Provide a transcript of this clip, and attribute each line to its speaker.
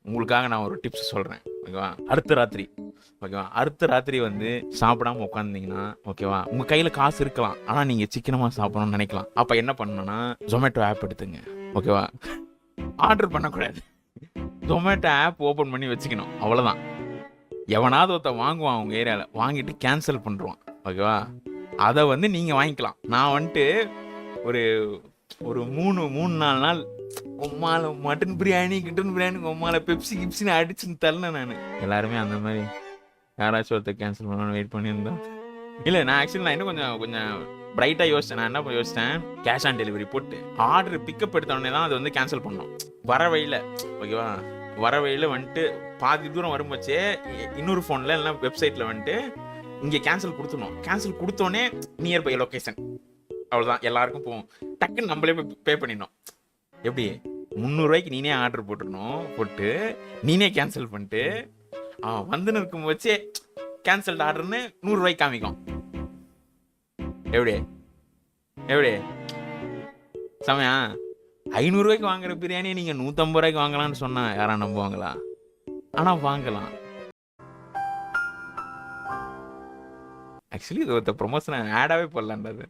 Speaker 1: உங்களுக்காக நான் ஒரு டிப்ஸ் சொல்கிறேன், ஓகேவா? அடுத்த ராத்திரி, ஓகேவா, அடுத்த ராத்திரி வந்து சாப்பிடாம உட்காந்துங்கன்னா, ஓகேவா, உங்கள் கையில் காசு இருக்கலாம், ஆனால் நீங்கள் சிக்கனமாக சாப்பிடணும்னு நினைக்கலாம். அப்போ என்ன பண்ணணும்னா ஜொமேட்டோ ஆப் எடுத்துங்க, ஓகேவா? ஆர்டர் பண்ணக்கூடாது, ஜொமேட்டோ ஆப் ஓப்பன் பண்ணி வச்சுக்கணும், அவ்வளோதான். எவனாவது ஒருத்தன் வாங்குவான் உங்கள் ஏரியாவில், வாங்கிட்டு கேன்சல் பண்ணுறான், ஓகேவா? அதை வந்து நீங்கள் வாங்கிக்கலாம். நான் வந்துட்டு ஒரு ஒரு 3-4 நாள் உம்மால மட்டன் பிரியாணி கிட்டன் பிரியாணி உம்மால பெப்சி கிப்சின்னு அடிச்சுன்னு தரல. நான் எல்லாருமே அந்த மாதிரி யாராச்சும் ஒருத்தர் கேன்சல் பண்ணணும்னு வெயிட் பண்ணியிருந்தேன். இல்லை, நான் ஆக்சுவலி நான் இன்னும் கொஞ்சம் பிரைட்டாக யோசித்தேன். நான் என்ன யோசித்தேன், கேஷ் ஆன் டெலிவரி போட்டு ஆர்டர் பிக்கப் எடுத்தோடனே தான் அது வந்து கேன்சல் பண்ணோம். வர வழியில், ஓகேவா, வர வழியில் வந்துட்டு பாதி தூரம் வரும்போச்சே இன்னொரு ஃபோனில் இல்லைனா வெப்சைட்டில் வந்துட்டு இங்கே கேன்சல் கொடுத்துடணும். கேன்சல் கொடுத்தோடனே நியர்பை லொக்கேஷன், அவ்வளோதான், எல்லாருக்கும் போவோம். டக்குன்னு நம்மளே பே பண்ணிடணும். எப்படி 300 ரூபாய்க்கு நீனே ஆர்டர் போட்டு நீனே கேன்சல் பண்ணிட்டு வந்துன்னு இருக்கும் வச்சே கேன்சல்டு ஆர்டர்னு 100 ரூபாய்க்கு காமிக்கும். எப்படி எப்படி சமயா? 500 ரூபாய்க்கு வாங்குற பிரியாணியை நீங்க 150 ரூபாய்க்கு வாங்கலாம்னு சொன்னா யாரா நம்புவாங்களா? ஆனா வாங்கலாம். ஆக்சுவலி இது ஒரு ப்ரொமோஷன் ஆடாவே போடலான்றது.